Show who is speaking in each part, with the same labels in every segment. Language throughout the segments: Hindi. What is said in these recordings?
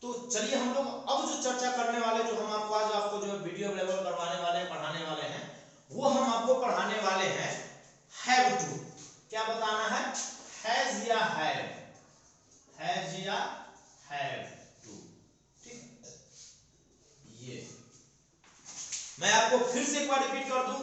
Speaker 1: तो चलिए हम लोग अब जो चर्चा करने वाले, जो हम आपको आज आपको जो वीडियो अवेलेबल करवाने वाले हैं, पढ़ाने वाले हैं, वो हम आपको पढ़ाने वाले हैं हैव टू। क्या बताना है? हैज या हैव, हैज या हैव टू। ठीक, ये मैं आपको फिर से एक बार रिपीट कर दूं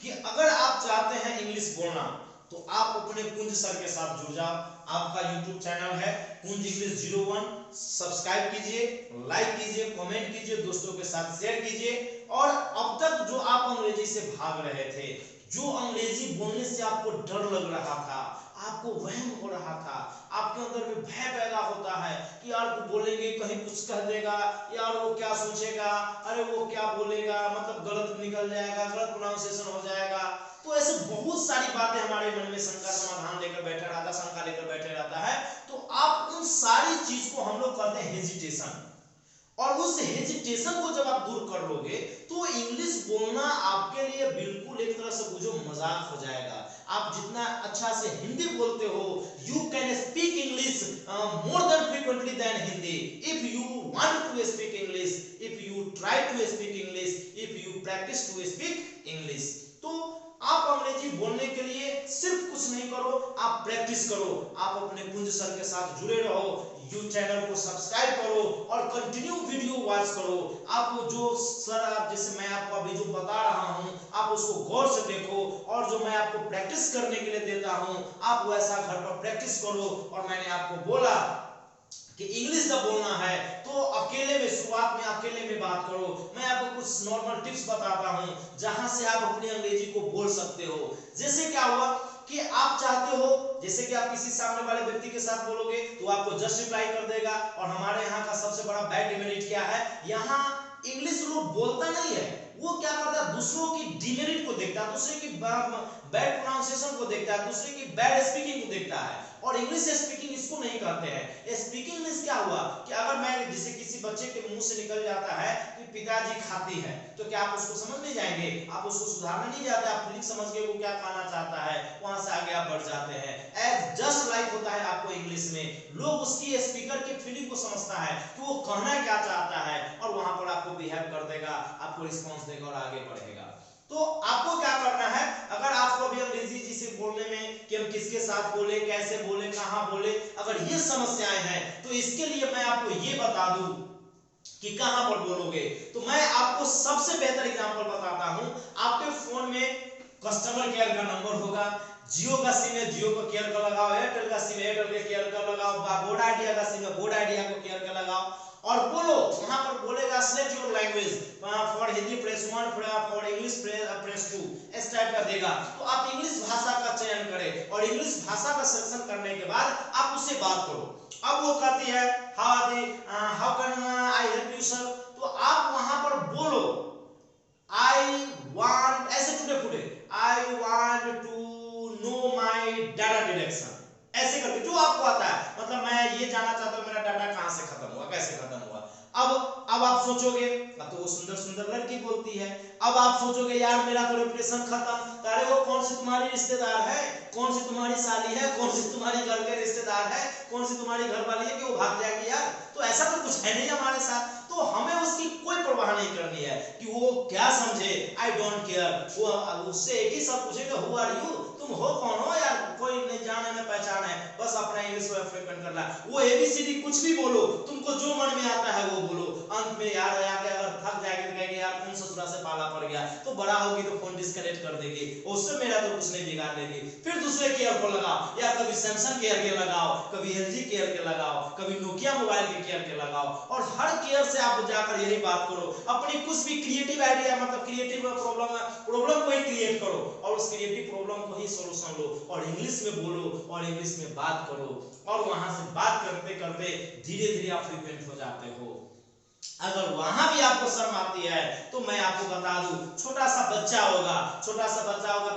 Speaker 1: कि अगर आप चाहते हैं इंग्लिश बोलना तो आप अपने कुंज सर के साथ जुड़ जाओ। आपका YouTube चैनल है कुंज इंग्लिश 01, सब्सक्राइब कीजिए, लाइक कीजिए, कमेंट कीजिए, दोस्तों के साथ शेयर कीजिए। और अब तक जो आप अंग्रेजी से भाग रहे थे, जो अंग्रेजी बोलने से आपको डर लग रहा था, आपको वहम हो रहा था, आपके अंदर में भय पैदा होता है कि यार वो बोलेंगे कहीं कुछ कह देगा, यार वो क्या सोचेगा, अरे वो क्या बोलेगा, मतलब गलत निकल जाएगा, गलत प्रोनाउंसिएशन हो जाएगा। तो ऐसे बहुत सारी बातें हमारे मन में शंका समाधान लेकर बैठा रहता, शंका लेकर बैठे रहता है। तो आप उन सारी चीज को हम लोग कहते हैं हेजिटेशन, और उस हेजिटेशन को जब आप दूर कर लोगे तो इंग्लिश बोलना आपके लिए बिल्कुल एक तरह से बुझो मजाक हो जाएगा। आप जितना अच्छा से हिंदी बोलते हो, you can speak English more than frequently than Hindi if you want to speak English, if you try to speak English, if you practise to speak English. तो आप अंग्रेजी बोलने के लिए सिर्फ कुछ नहीं करो, आप प्रैक्टिस करो, आप अपने कुंज सर के साथ जुड़े रहो, YouTube चैनल को सब्सक्राइब करो और कंटिन्यू वीडियो वॉच करो। आप जो सर, आप जैसे मैं आपको अभी जो बता रहा हूं, आप उसको गौर से देखो, और जो मैं आपको प्रैक्टिस करने के लिए देता हूं, आप वैसा घर पर प्रैक्टिस करो। और मैंने आपको बोला कि इंग्लिश जब बोलना है तो अकेले में, शुरुआत में अकेले में बात करो। मैं आपको कुछ नॉर्मल टिप्स बताता हूं जहां से आप अपनी अंग्रेजी को बोल सकते हो। जैसे क्या हुआ कि आप चाहते हो, जैसे कि आप किसी सामने वाले व्यक्ति के साथ बोलोगे तो आपको जस्ट रिप्लाई कर देगा। और हमारे यहाँ का सबसे बड़ा बैड डिमेरिट क्या है, यहाँ इंग्लिश लोग बोलता नहीं है, वो क्या करता है, दूसरों की डिमेरिट को देखता है, दूसरे की बैड प्रोनाउंसिएशन को देखता है, दूसरे की बैड स्पीकिंग को देखता है। और इंग्लिश स्पीकिंग इसको नहीं कहते हैं। स्पीकिंग इंग्लिश क्या हुआ कि अगर मैं, जैसे किसी बच्चे के मुंह से निकल जाता है कि पिताजी खाती है, तो क्या आप उसको समझ नहीं जाएंगे, आप उसको सुधारने नहीं जाते, आप फीलिंग समझ के वो क्या खाना चाहता है, वहां से आगे आप बढ़ जाते हैं। एज जस्ट लाइक होता है आपको इंग्लिश में, लोग उसकी स्पीकर की फीलिंग को समझता है कि वो कहना क्या चाहता है, और वहां पर आपको बिहेव कर देगा, आपको रिस्पॉन्स देगा और आगे बढ़ेगा। तो आपको क्या करना है, अगर आपको भी अंग्रेजी जी से बोलने में कि हम किसके साथ बोले, कैसे बोले, कहां बोले, अगर ये समस्याएं हैं, तो इसके लिए मैं आपको ये बता दूं कि कहां पर बोलोगे। तो मैं आपको सबसे बेहतर एग्जांपल बताता हूं। आपके फोन में कस्टमर केयर का नंबर होगा, जियो का सिम है जियो को केयर का लगाओ, एयरटेल का सिम एयरटेल के केयर का लगाओ, वोड आइडिया का सिम है वोड आइडिया को केयर का लगाओ, और बोलो। वहां पर बोलेगा select your language, for Hindi press 1, for English press 2, इस टाइप का देगा। तो आप इंग्लिश भाषा का चयन करें, और इंग्लिश भाषा का सिलेक्शन करने के बाद आप उससे बात करो। अब वो कहती है how can I help you sir, तो आप वहां पर बोलो आई वांट, ऐसे टूटे फूटे, I want to know my data deduction, ऐसे करके जो आपको आता है, मतलब मैं ये जानना चाहता हूं मेरा डाटा कहां से खत्म हुआ, कैसे खत्म हुआ। अब आप सोचोगे, अब तो वो सुंदर सुंदर लड़की बोलती है, अब आप सोचोगे यार मेरा तो रेपुटेशन खत्म, अरे वो कौन सी तुम्हारी रिश्तेदार है, कौन सी तुम्हारी साली है, कौन सी तुम्हारी घर के रिश्तेदार है, कौन सी तुम्हारी घर वाली है कि वो भाग जाएगी यार। तो ऐसा तो कुछ है नहीं हमारे साथ, तो हमें उसकी कोई परवाह नहीं करनी है कि वो क्या समझे, आई डोंट केयर। वो उससे एक ही सब पूछेगा हु आर यू, तुम हो कौन हो यार, कोई नहीं जाने न पहचान है, बस अपना इंग्लिश में फ्रिक्वेंट करना। वो एबीसीडी कुछ भी बोलो, तुमको जो मन में आता है वो बोलो, अंत में यार आके अगर थक जाएगी तो कहेगी यार कौन ससुरा से पाला पड़ गया, तो बड़ा होगी तो फोन डिस्कनेक्ट कर देगी, उससे मेरा तो कुछ नहीं बिगाड़ देगी। फिर दूसरे केयर को लगाओ, या कभी सैमसंग केयर के लगाओ, कभी एलजी केयर के लगाओ, कभी नोकिया मोबाइल के केयर के लगाओ, और हर केयर से आप जाकर यही बात करो, अपनी कुछ भी क्रिएटिव आइडिया, मतलब क्रिएटिव प्रॉब्लम को ही क्रिएट करो, और उस क्रिएटिव प्रॉब्लम को ही सॉल्यूशन लो, और इंग्लिश में बोलो और इंग्लिश में बात करो, और वहां से बात करते करते धीरे धीरे आप फ्लुएंट हो जाते हो। अगर वहां भी आपको शर्म आती है तो मैं आपको बता दूं, छोटा सा बच्चा होगा,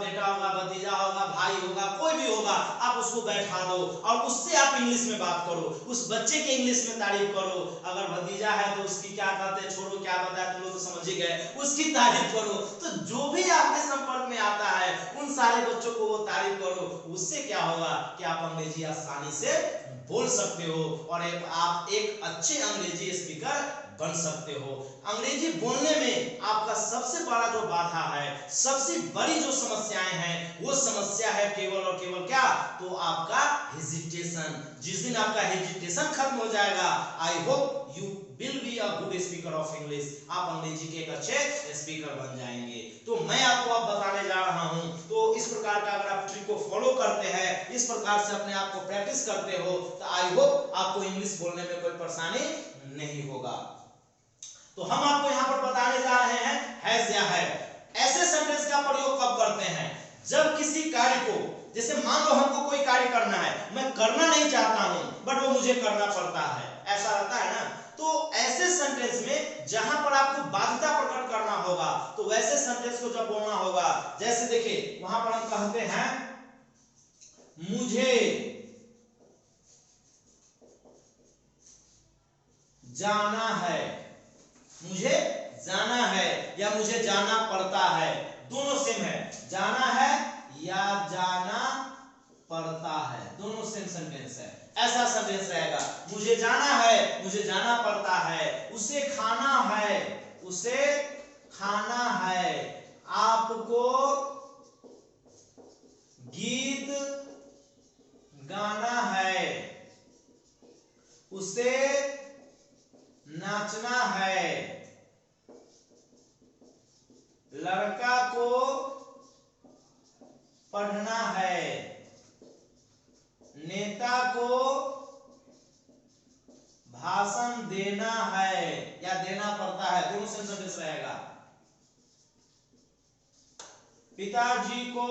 Speaker 1: बेटा होगा, भतीजा होगा, भाई होगा, कोई भी होगा, आप उसको बैठा दो और उससे आप इंग्लिश में बात करो, उस बच्चे के इंग्लिश में तारीफ करो। अगर भतीजा है तो उसकी क्या कहते हैं, छोड़ो क्या बताया, तुम लोग तो समझ ही गए, उसकी तारीफ करो। तो जो भी आपके संपर्क में आता है उन सारे बच्चों को वो तारीफ करो, उससे क्या होगा कि आप अंग्रेजी आसानी से बोल सकते हो और आप एक अच्छे अंग्रेजी स्पीकर बन सकते हो। अंग्रेजी बोलने में आपका सबसे बड़ा जो बाधा है, सबसे बड़ी जो समस्याएं हैं, वो समस्या है केवल और केवल क्या, तो आपका हेजिटेशन। जिस दिन आपका हेजिटेशन खत्म हो जाएगा, I hope you will be a good speaker of English, आप अंग्रेजी के एक अच्छे स्पीकर बन जाएंगे। तो मैं आपको अब बताने जा रहा हूं, तो इस प्रकार का अगर आप ट्रिक को फॉलो करते हैं, इस प्रकार से अपने आप को प्रैक्टिस करते हो, तो आई होप आपको इंग्लिश बोलने में कोई परेशानी नहीं होगा। तो हम आपको यहां पर बताने जा रहे हैं हैज या हैव। ऐसे सेंटेंस का प्रयोग कब करते हैं, जब किसी कार्य को, जैसे मान लो हमको कोई कार्य करना है, मैं करना नहीं चाहता हूं बट वो मुझे करना पड़ता है, ऐसा रहता है ना। तो ऐसे सेंटेंस में जहां पर आपको बाध्यता प्रकट करना होगा, तो वैसे सेंटेंस को जब बोलना होगा, जैसे देखिए वहां पर हम कहते हैं मुझे जाना है, मुझे जाना है या मुझे जाना पड़ता है, दोनों सेम है। जाना है या जाना पड़ता है, दोनों सेम सेंटेंस है। ऐसा सेंटेंस रहेगा, मुझे जाना है, मुझे जाना पड़ता है, उसे खाना है, उसे खाना है, आपको गीत गाना है, उसे नाचना है, लड़का को पढ़ना है, नेता को भाषण देना है या देना पड़ता है, दोनों सेंटेंस रहेगा। पिताजी को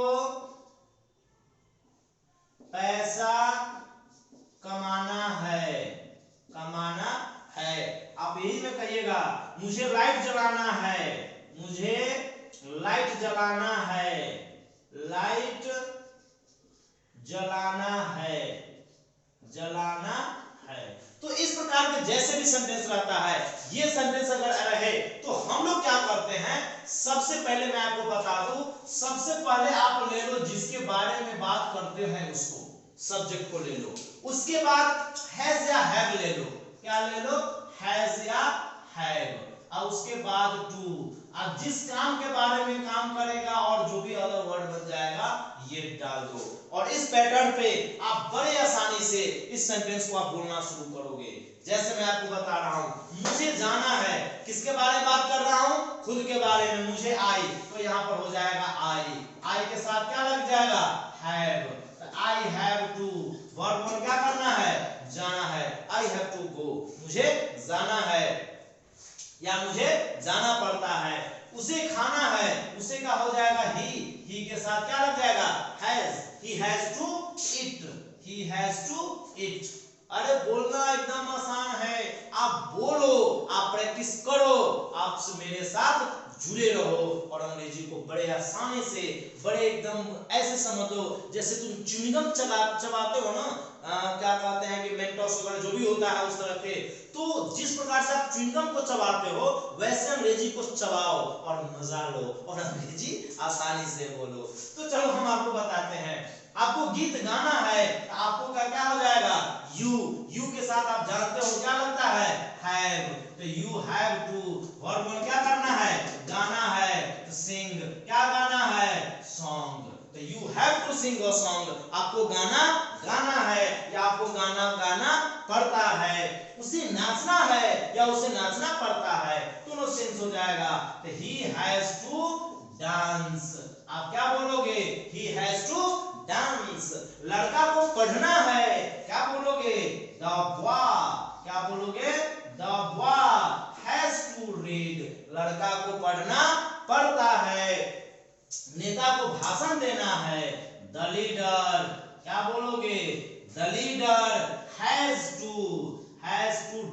Speaker 1: पैसा कमाना है, कमाना है। आप यही में कहिएगा मुझे लाइट जलाना है, मुझे लाइट जलाना है, लाइट जलाना है, जलाना है। तो इस प्रकार के जैसे भी सेंटेंस रहता है, ये सेंटेंस अगर रहे तो हम लोग क्या करते हैं, सबसे पहले मैं आपको बता दूं, सबसे पहले आप ले लो जिसके बारे में बात करते हैं उसको, सब्जेक्ट को ले लो, उसके बाद हैज या हैव ले लो, क्या ले लो, हैज या हैव, और उसके बाद टू। अब जिस काम के बारे में काम करेगा और जो भी अदर वर्ड बन जाएगा ये डाल दो, और इस पैटर्न पे आप बड़े आसानी से इस सेंटेंस को आप बोलना शुरू करोगे। जैसे मैं आपको बता रहा हूं, मुझे जाना है, किसके बारे में बात कर रहा हूं, खुद के बारे में, मुझे आई, तो यहां पर हो जाएगा आई, आई के साथ क्या लग जाएगा, have, I have to, verb में क्या करना है, जाना है, आई हैव टू गो, मुझे जाना है या मुझे जाना पड़ता है, उसे खाना है, उसे का हो जाएगा ही के साथ क्या लग जाएगा, has, he has to eat, he has to eat. अरे बोलना एकदम आसान है, आप बोलो, आप प्रैक्टिस करो, आप मेरे साथ जुड़े रहो और अंग्रेजी को बड़े आसानी से, बड़े एकदम ऐसे समझ लो जैसे तुम च्युइंगम चबाते हो ना, क्या कहते हैं कि मेंटोस वगैरह जो भी होता है उस तरह के, तो जिस प्रकार से आप च्युइंगम को चबाते हो वैसे अंग्रेजी को चबाओ और मजा लो और अंग्रेजी आसानी से बोलो। तो चलो हम आपको बताते हैं, आपको गीत गाना है, आपको क्या हो जाएगा, यू के साथ आप जानते हो क्या लगता है, हैव, तो यू हैव टू, वर्ब में क्या करना है, गाना है, तो सिंग, क्या गाना है, सॉन्ग, तो you have to sing a song, आपको गाना गाना है या आपको गाना गाना पड़ता है, उसे नाचना है या उसे नाचना पड़ता है, दोनों सेंस हो जाएगा। तो ही हैज टू डांस, आप क्या बोलोगे, ही हैज टू डांस, लड़का को पढ़ना है, क्या बोलोगे, द बॉय, क्या बोलोगे, the boy has to read, लड़का को पढ़ना पड़ता है, नेता को भाषण देना है, द लीडर, क्या बोलोगे, the leader has to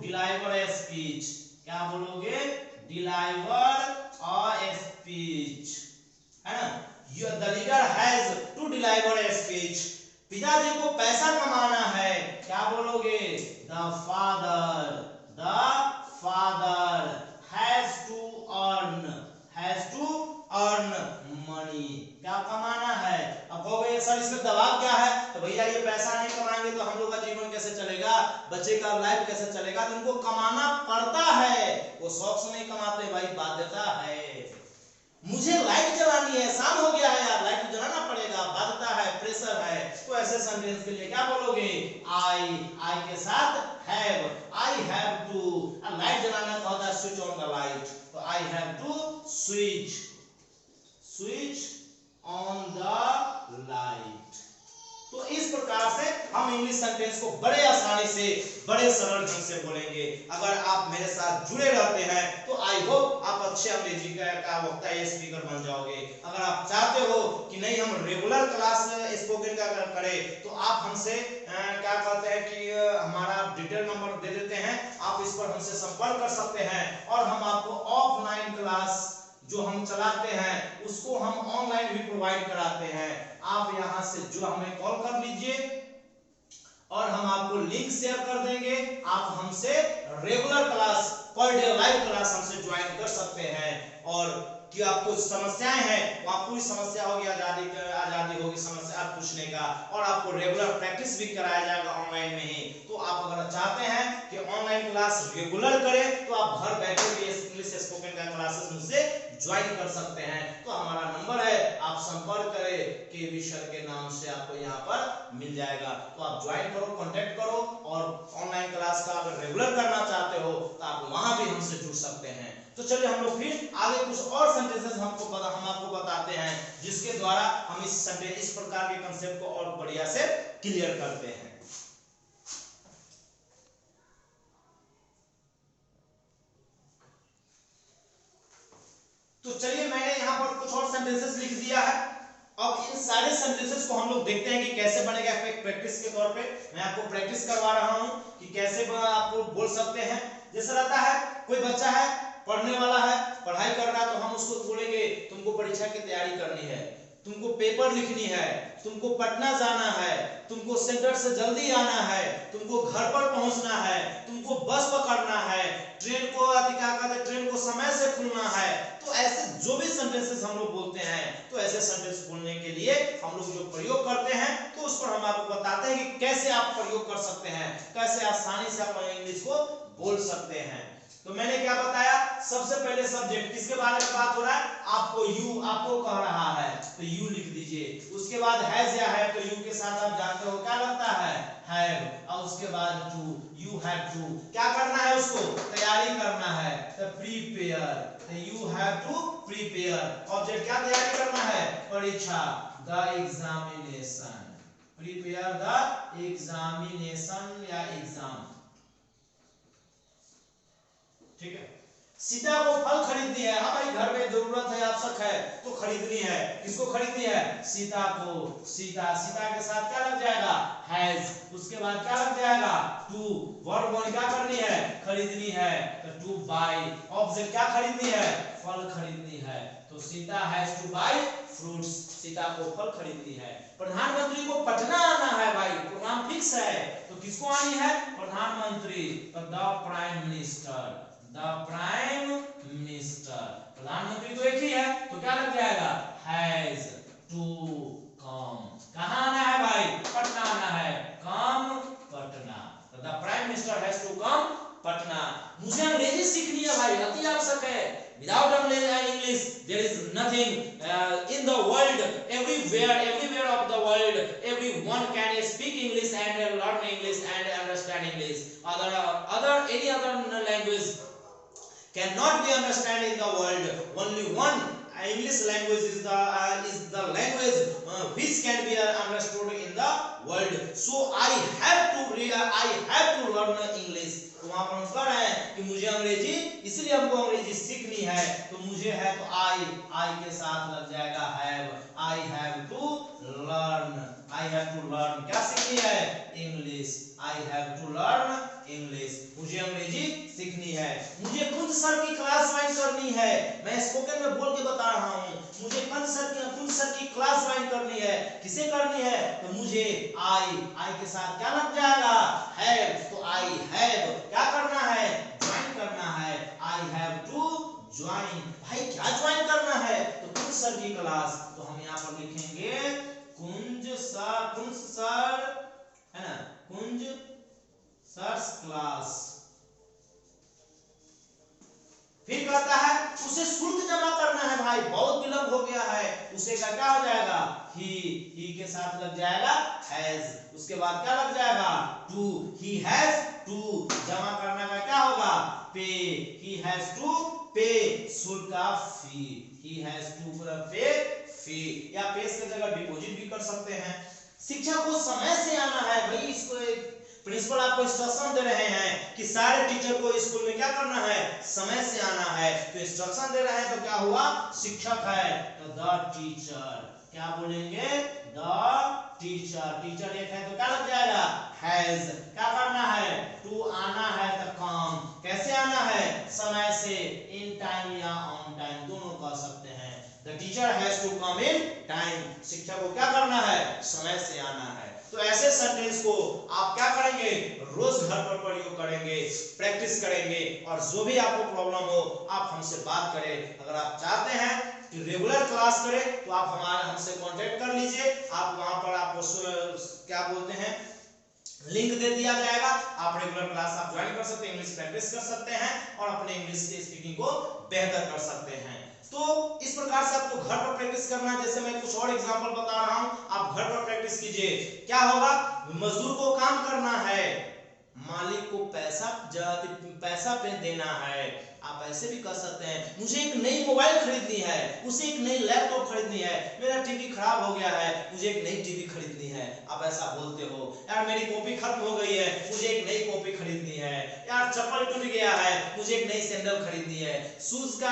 Speaker 1: deliver a speech, क्या बोलोगे, डिलीवर अ स्पीच, है ना, the leader has to deliver a speech. पिताजी को पैसा कमाना है, क्या बोलोगे, the father has to earn money, क्या कमाना है। अब कहोगे सर इसमें दबाव क्या है, तो भैया ये पैसा नहीं कमाएंगे तो हम लोग का जीवन कैसे चलेगा। बच्चे का लाइफ कैसे चलेगा, तो उनको कमाना पड़ता है, वो शौक से नहीं कमाते भाई, बाध्यता है। मुझे लाइट जलानी है, शाम हो गया है यार, लाइट तो जलाना पड़ेगा, बाध्यता है, प्रेशर है। तो ऐसे सेंटेंस के लिए क्या बोलोगे, आई के साथ have, I have to. Light जलाना का होता है स्विच ऑन द लाइट, तो I have to switch on the light. तो इस प्रकार से हम इंग्लिश सेंटेंस को बड़े आसानी से, बड़े सरल ढंग से बोलेंगे। अगर आप मेरे साथ जुड़े रहते हैं तो आई होप आप अच्छे अंग्रेजी का वक्ता या स्पीकर बन जाओगे। अगर आप चाहते हो कि नहीं हम रेगुलर क्लास स्पोकन का करें, तो आप हमसे क्या कहते हैं कि हमारा डिटेल नंबर दे देते हैं, आप इस पर हमसे संपर्क कर सकते हैं और हम आपको ऑफलाइन क्लास जो हम चलाते हैं उसको हम ऑनलाइन भी प्रोवाइड कराते हैं। आप यहां से जो हमें कॉल कर लीजिए और हम आपको लिंक शेयर कर देंगे, आप हमसे regular class, per day live class हमसे ज्वाइन कर सकते हैं। और कि आपको समस्याएं हैं, वहां पूरी समस्या होगी, आजादी होगी समस्या पूछने का, और आपको रेगुलर प्रैक्टिस भी कराया जाएगा ऑनलाइन में ही। तो आप अगर चाहते हैं कि ऑनलाइन क्लास रेगुलर करें, तो आप घर बैठे भी इंग्लिश स्पोकन का क्लासेस मुझसे ज्वाइन कर सकते हैं। तो हमारा नंबर है, आप संपर्क करें, केवी सर के नाम से आपको यहाँ पर मिल जाएगा। तो आप ज्वाइन करो, कांटेक्ट करो, और ऑनलाइन क्लास का अगर रेगुलर करना चाहते हो तो आप वहां भी हमसे जुड़ सकते हैं। तो चलिए हम लोग फिर आगे कुछ और सेंटेंसेस हम आपको बताते हैं, जिसके द्वारा हम इस प्रकार के कंसेप्ट को और बढ़िया से क्लियर करते हैं। तो चलिए मैंने यहाँ पर कुछ और सेंटेंसेस लिख दिया है। अब इन सारे सेंटेंसेस को हम लोग देखते हैं कि कैसे बनेगा। एक प्रैक्टिस के तौर पे मैं आपको प्रैक्टिस करवा रहा हूँ कि कैसे आपको बोल सकते हैं। जैसा रहता है, कोई बच्चा है, पढ़ने वाला है, पढ़ाई कर रहा है, तो हम उसको बोलेंगे तुमको परीक्षा की तैयारी करनी है, तुमको पेपर लिखनी है, तुमको पटना जाना है, तुमको सेंटर से जल्दी आना है, तुमको घर पर पहुंचना है, तुमको बस पकड़ना है, ट्रेन को ट्रेन को समय से खुलना है। तो ऐसे जो भी सेंटेंसेस हम लोग बोलते हैं, तो ऐसे सेंटेंस बोलने के लिए हम लोग जो प्रयोग करते हैं, तो उस पर हम आपको बताते हैं कि कैसे आप प्रयोग कर सकते हैं, कैसे आसानी से आप इंग्लिश को बोल सकते हैं। तो मैंने क्या बताया, सबसे पहले सब्जेक्ट, किसके बारे में बात हो रहा है, आपको कह रहा है, तो यू लिख दीजिए। उसके बाद हैज या हैव, तो यू के साथ आप जानते हो क्या लगता है, हैव। और उसके बाद टू, यू हैव टू, क्या करना है, उसको तैयारी करना है, तो प्रीपेयर, तो you have to prepare. Object क्या तैयारी करना है, परीक्षा, the examination, prepare the examination या एग्जाम। ठीक है। सीता को फल खरीदनी है, हमारी घर में जरूरत है, आवश्यक है, तो खरीदनी है। किसको खरीदनी है, सीता को। सीता के साथ क्या लग जाएगा, हैज। उसके बाद क्या लग जाएगा, टू। वर्ब वन क्या करनी है, खरीदनी है, तो टू बाय। ऑब्जेक्ट क्या खरीदनी है, फल खरीदनी है, तो Sita has to buy fruits, Sita को फल खरीदनी है। प्रधानमंत्री को पटना आना है भाई, प्रोग्राम फिक्स है, तो किसको आनी है, प्रधानमंत्री, तो the prime minister, the prime minister. प्रधानमंत्री तो एक ही है, तो क्या लग जाएगा, हैज टू कम। कहां आना है भाई, पटना आना है, कम पटना, तो the prime minister has to come Patna. मुझे अंग्रेजी सीखनी है भाई, अति आवश्यक है। Without English, there is nothing in the world. Everywhere of the world, everyone can speak English and learn English and understand English. Any other language cannot be understood in the world. Only one English language is the language which can be understood in the world. So I have to learn English. तो वहां पर हम कह रहे हैं कि मुझे अंग्रेजी, इसलिए हमको अंग्रेजी सीखनी है, तो मुझे है, तो आई के साथ लग जाएगा have. I have to learn, क्या सीखनी है, English. I have to learn English, मुझे अंग्रेजी सीखनी है। मुझे कुंज सर की क्लास ज्वाइन करनी है, मैं स्पोकन में बोल के बता रहा हूँ, मुझे कुंज सर की क्लास ज्वाइन करनी है। किसे करनी है, तो मुझे आई के साथ क्या लग जाएगा, हैव, तो आई हैव क्या करना है, ज्वाइन करना है। आई हैव टू ज्वाइन, भाई क्या ज्वाइन करना है, तो कुंज सर की क्लास। तो हम यहाँ पर लिखेंगे कुंज सर है ना, कुंज सर क्लास। फिर कहता है उसे शुल्क जमा करना है भाई, बहुत विलंब हो गया है, उसे का क्या हो जाएगा, ही के साथ लग जाएगा हैज, उसके बाद क्या लग जाएगा, टू, ही हैज टू, जमा करना का क्या होगा, पे, ही हैज टू पे, शुल्क का फी, ही हैज टू पे फी, या पे की जगह डिपॉजिट भी कर सकते हैं। शिक्षक को समय से आना है भाई, इसको प्रिंसिपल आपको इंस्ट्रक्शन दे रहे हैं कि सारे टीचर को स्कूल में क्या करना है, समय से आना है, तो इंस्ट्रक्शन दे रहे हैं तो क्या हुआ, शिक्षक है तो द टीचर, क्या बोलेंगे, द टीचर, टीचर एक है तो क्या लग जाएगा, हैज, क्या करना है, टू आना है तो कम, कैसे आना है, समय से, इन टाइम या ऑन टाइम दोनों कह सकते हैं। The teacher has to come in time, शिक्षक को क्या करना है, समय से आना है। तो ऐसे सेंटेंस को आप क्या करेंगे, रोज घर पर प्रयोग करेंगे, प्रैक्टिस करेंगे, और जो भी आपको प्रॉब्लम हो आप हमसे बात करें। अगर आप चाहते हैं कि रेगुलर क्लास करें तो आप हमसे कांटेक्ट कर लीजिए, आप वहां पर आपको क्या बोलते हैं, लिंक दे दिया जाएगा, आप रेगुलर क्लास आप ज्वाइन कर सकते हैं, इंग्लिश प्रैक्टिस कर सकते हैं और अपने इंग्लिश की स्पीकिंग को बेहतर कर सकते हैं। तो इस प्रकार से आपको घर पर प्रैक्टिस करना है। जैसे मैं कुछ और एग्जांपल बता रहा हूं, आप घर पर प्रैक्टिस कीजिए। क्या होगा, मजदूर को काम करना है, मालिक को पैसा पे देना है। आप ऐसे भी कह सकते हैं, मुझे एक नई मोबाइल खरीदनी है, उसे एक नई लैपटॉप खरीदनी है, मेरा टीवी खराब हो गया है, मुझे एक नई टीवी खरीदनी है। आप ऐसा बोलते हो, यार मेरी कॉपी खत्म हो गई है, मुझे एक नई कॉपी खरीदनी है, यार चप्पल टूट गया है, मुझे एक नई सैंडल खरीदनी है, शूज का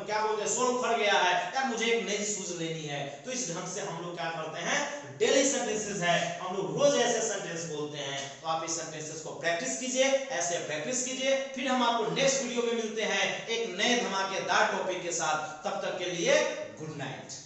Speaker 1: क्या बोलते हैं, सोल उखड़ गया है, यार मुझे एक नई शूज लेनी है। तो इस ढंग से हम लोग क्या करते हैं, डेली सेंटेंसेस है, हम लोग रोज ऐसे सेंटेंस बोलते हैं। तो आप इस सेंटेंसेस को प्रैक्टिस कीजिए, ऐसे प्रैक्टिस कीजिए। फिर हम आपको नेक्स्ट वीडियो में मिलते हैं एक नए धमाकेदार टॉपिक के साथ। तब तक के लिए गुड नाइट।